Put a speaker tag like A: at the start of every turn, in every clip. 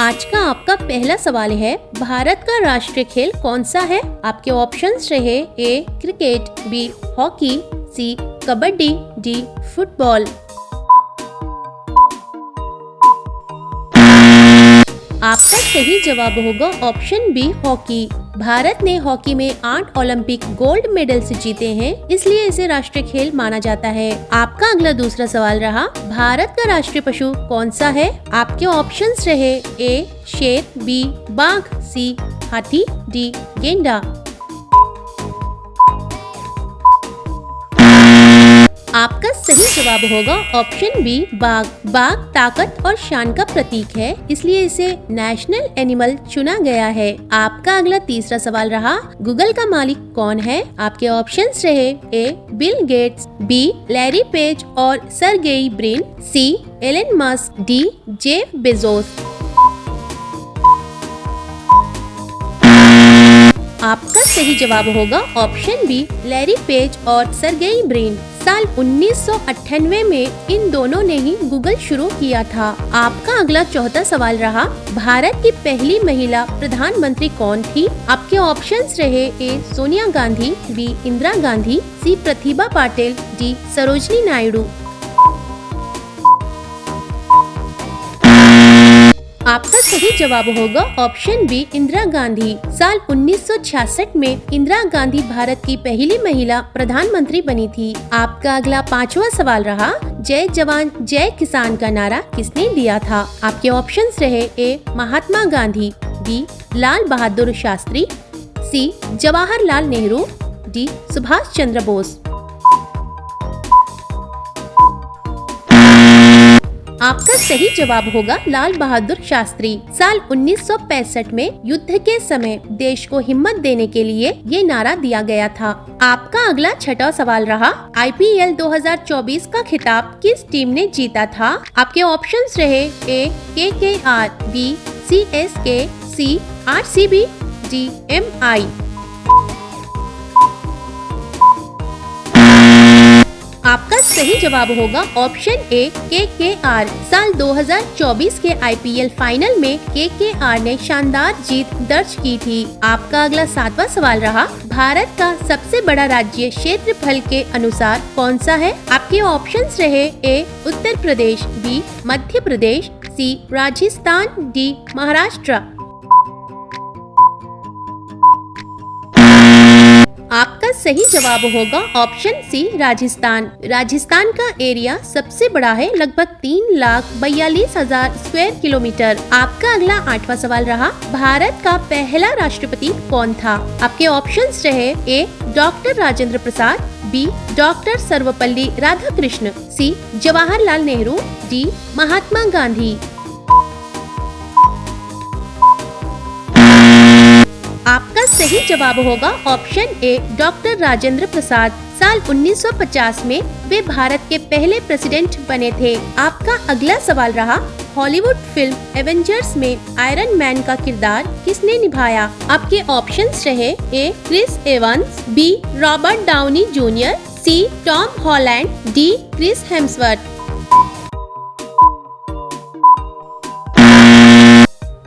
A: आज का आपका पहला सवाल है, भारत का राष्ट्रीय खेल कौन सा है? आपके ऑप्शंस रहे ए क्रिकेट, बी हॉकी, सी कबड्डी, डी फुटबॉल। आपका सही जवाब होगा ऑप्शन बी हॉकी। भारत ने हॉकी में 8 ओलंपिक गोल्ड मेडल्स जीते हैं, इसलिए इसे राष्ट्रीय खेल माना जाता है। आपका अगला दूसरा सवाल रहा, भारत का राष्ट्रीय पशु कौन सा है? आपके ऑप्शंस रहे ए शेर, बी बाघ, सी हाथी, डी गेंडा। आपका सही जवाब होगा ऑप्शन बी बाघ। बाघ ताकत और शान का प्रतीक है, इसलिए इसे नेशनल एनिमल चुना गया है। आपका अगला तीसरा सवाल रहा, गूगल का मालिक कौन है? आपके ऑप्शंस रहे A Bill Gates, B Larry Page और Sergey Brin, C Elon Musk, D Jeff Bezos. आपका सही जवाब होगा ऑप्शन बी लैरी पेज और सर्गेई ब्रिन। साल 1998 में इन दोनों ने ही गूगल शुरू किया था। आपका अगला चौथा सवाल रहा, भारत की पहली महिला प्रधानमंत्री कौन थी? आपके ऑप्शंस रहे ए सोनिया गांधी, बी इंदिरा गांधी, सी प्रतिभा पाटिल, डी सरोजिनी नायडू। आपका सही जवाब होगा ऑप्शन बी इंदिरा गांधी। साल 1966 में इंदिरा गांधी भारत की पहली महिला प्रधानमंत्री बनी थी। आपका अगला पांचवा सवाल रहा, जय जवान जय किसान का नारा किसने दिया था? आपके ऑप्शंस रहे ए महात्मा गांधी, बी लाल बहादुर शास्त्री, सी जवाहरलाल नेहरू, डी सुभाष चंद्र बोस। आपका सही जवाब होगा लाल बहादुर शास्त्री। साल 1965 में युद्ध के समय देश को हिम्मत देने के लिए ये नारा दिया गया था। आपका अगला छठा सवाल रहा, IPL 2024 का खिताब किस टीम ने जीता था? आपके ऑप्शंस रहे ए KKR, बी CSK, सी RCB, डी MI। आपका सही जवाब होगा ऑप्शन ए KKR। साल 2024 के IPL फाइनल में KKR ने शानदार जीत दर्ज की थी। आपका अगला सातवां सवाल रहा, भारत का सबसे बड़ा राज्य क्षेत्रफल के अनुसार कौन सा है? आपके ऑप्शंस रहे ए उत्तर प्रदेश, बी मध्य प्रदेश, सी राजस्थान, डी महाराष्ट्र। आपका सही जवाब होगा ऑप्शन सी राजस्थान। राजस्थान का एरिया सबसे बड़ा है, लगभग 3,42,000 स्क्वायर किलोमीटर। आपका अगला आठवां सवाल रहा, भारत का पहला राष्ट्रपति कौन था? आपके ऑप्शंस रहे ए doctor Rajendra Prasad, B doctor Sarvepalli Radhakrishna, सी जवाहरलाल नेहरू, डी महात्मा गांधी। आपका सही जवाब होगा option A doctor Rajendra Prasad. साल 1950 में वे भारत के पहले प्रेसिडेंट बने थे। आपका अगला सवाल रहा, हॉलीवुड फिल्म एवेंजर्स में आयरन मैन का किरदार किसने निभाया? आपके ऑप्शंस रहे A Chris Evans, B Robert Downey Junior, C Tom Holland, D Chris Hemsworth.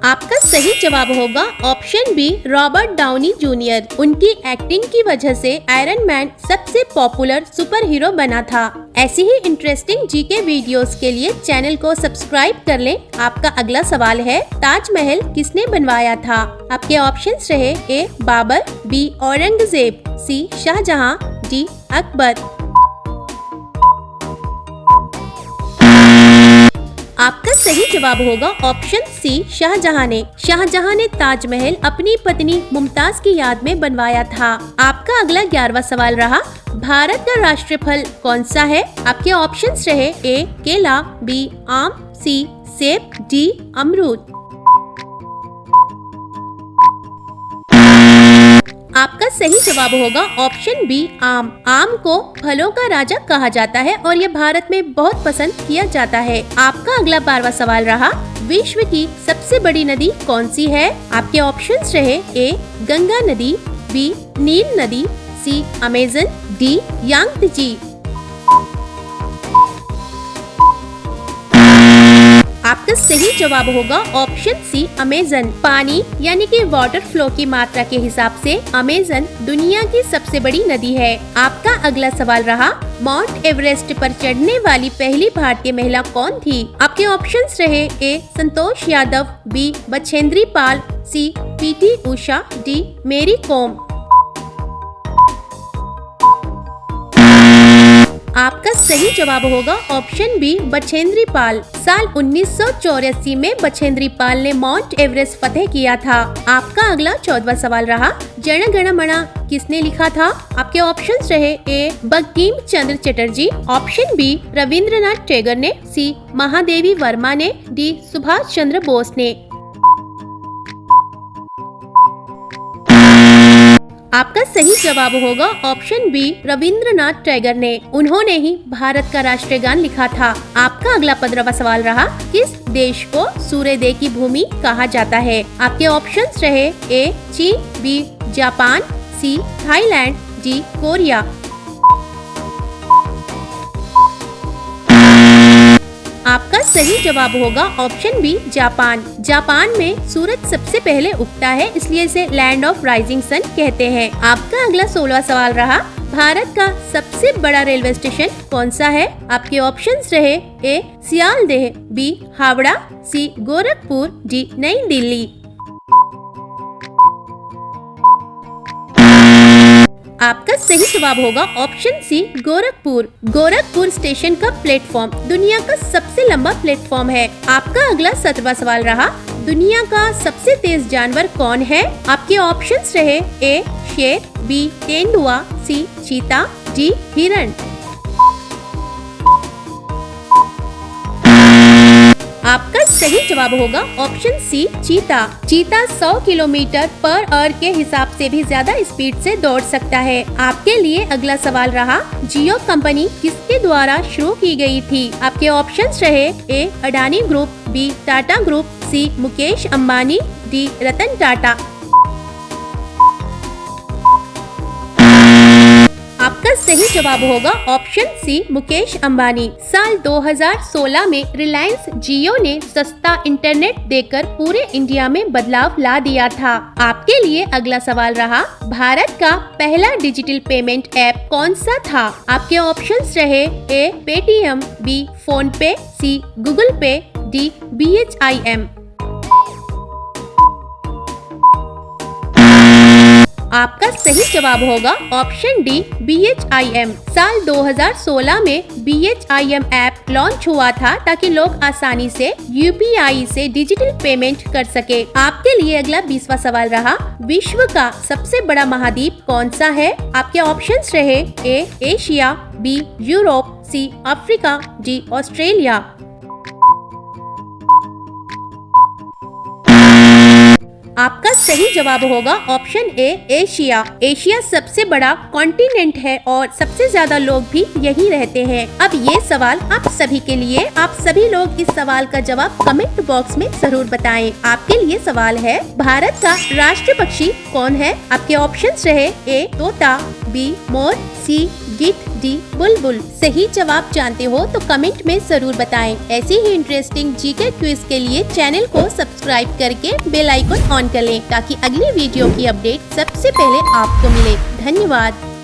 A: आपका सही जवाब होगा option B Robert Downey Junior. उनकी एक्टिंग की वजह से आयरन मैन सबसे पॉपुलर सुपर हीरो बना था। ऐसी ही इंटरेस्टिंग जीके वीडियोस के लिए चैनल को सब्सक्राइब कर लें। आपका अगला सवाल है, ताजमहल किसने बनवाया था? आपके ऑप्शंस रहे ए बाबर, बी औरंगजेब, सी शाहजहां, डी अकबर। आपका सही जवाब होगा ऑप्शन सी शाहजहां ने। शाहजहां ने ताजमहल अपनी पत्नी मुमताज की याद में बनवाया था। आपका अगला 11वां सवाल रहा, भारत का राष्ट्रीय फल कौन सा है? आपके ऑप्शंस रहे ए केला, बी आम, सी सेब, डी अमरूद। आपका सही जवाब होगा ऑप्शन बी आम। आम को फलों का राजा कहा जाता है और यह भारत में बहुत पसंद किया जाता है। आपका अगला 12वां सवाल रहा, विश्व की सबसे बड़ी नदी कौन सी है? आपके ऑप्शंस रहे ए गंगा नदी, बी नील नदी, सी अमेजन, डी यांगत्जे। आपका सही जवाब होगा ऑप्शन सी अमेजन। पानी यानी कि वाटर फ्लो की मात्रा के हिसाब से अमेजन दुनिया की सबसे बड़ी नदी है। आपका अगला सवाल रहा, माउंट एवरेस्ट पर चढ़ने वाली पहली भारतीय महिला कौन थी? आपके ऑप्शंस रहे ए संतोष यादव, बी बछेंद्री पाल, सी पीटी उषा, डी मेरी कॉम। आपका सही जवाब होगा ऑप्शन बी बछेंद्री पाल। साल 1984 में बछेंद्री पाल ने माउंट एवरेस्ट फतेह किया था। आपका अगला 14वां सवाल रहा, जन गण मन किसने लिखा था? आपके ऑप्शंस रहे ए बंकिम चंद्र चटर्जी, ऑप्शन बी रविंद्रनाथ टैगोर ने, सी महादेवी वर्मा ने, डी सुभाष चंद्र बोस ने। आपका सही जवाब होगा ऑप्शन बी रविंद्रनाथ टैगोर ने। उन्होंने ही भारत का राष्ट्रीय गान लिखा था। आपका अगला 15वां सवाल रहा, किस देश को सूर्योदय की भूमि कहा जाता है? आपके ऑप्शंस रहे ए चीन, B Japan, C Thailand, D Korea. आपका सही जवाब होगा ऑप्शन बी जापान। जापान में सूरज सबसे पहले उगता है, इसलिए इसे लैंड ऑफ राइजिंग सन कहते हैं। आपका अगला 16वां सवाल रहा, भारत का सबसे बड़ा रेलवे स्टेशन कौन सा है? आपके ऑप्शंस रहे A Sealdah, B Howrah, C Gorakhpur, D New Delhi. आपका सही जवाब होगा option C Gorakhpur. Gorakhpur station का प्लेटफॉर्म दुनिया का सबसे लंबा प्लेटफॉर्म है। आपका अगला 17वां सवाल रहा, दुनिया का सबसे तेज जानवर कौन है? आपके ऑप्शंस रहे ए शेर, बी तेंदुआ, सी चीता, डी हिरण। आपका सही जवाब होगा ऑप्शन सी चीता। चीता 100 किलोमीटर पर आवर के हिसाब से भी ज्यादा स्पीड से दौड़ सकता है। आपके लिए अगला सवाल रहा, जियो कंपनी किसके द्वारा शुरू की गई थी? आपके ऑप्शंस रहे A Adani group, B Tata group, C Mukesh Ambani, D Ratan Tata. आपका सही जवाब होगा ऑप्शन सी मुकेश अंबानी। साल 2016 में रिलायंस जियो ने सस्ता इंटरनेट देकर पूरे इंडिया में बदलाव ला दिया था। आपके लिए अगला सवाल रहा, भारत का पहला डिजिटल पेमेंट ऐप कौन सा था? आपके ऑप्शंस रहे ए पेटीएम, बी फोन पे, सी गूगल पे, डी BHIM। आपका सही जवाब होगा ऑप्शन डी BHIM। साल 2016 में BHIM ऐप लॉन्च हुआ था ताकि लोग आसानी से UPI से डिजिटल पेमेंट कर सके। आपके लिए अगला 20वां सवाल रहा, विश्व का सबसे बड़ा महाद्वीप कौन सा है? आपके ऑप्शंस रहे A Asia, B Europe, C Africa, D Australia. आपका सही जवाब होगा ऑप्शन ए एशिया। एशिया सबसे बड़ा कॉन्टिनेंट है और सबसे ज्यादा लोग भी यही रहते हैं। अब ये सवाल आप सभी के लिए, आप सभी लोग इस सवाल का जवाब कमेंट बॉक्स में जरूर बताएं। आपके लिए सवाल है, भारत का राष्ट्रीय पक्षी कौन है? आपके ऑप्शंस रहे ए तोता, बी मोर, सी गिद्ध, डी बुलबुल। सही जवाब जानते हो तो कमेंट में जरूर बताएं। ऐसी ही इंटरेस्टिंग जीके क्विज के लिए चैनल को सब्सक्राइब करके बेल आइकन ऑन कर लें ताकि अगली वीडियो की अपडेट सबसे पहले आपको मिले। धन्यवाद।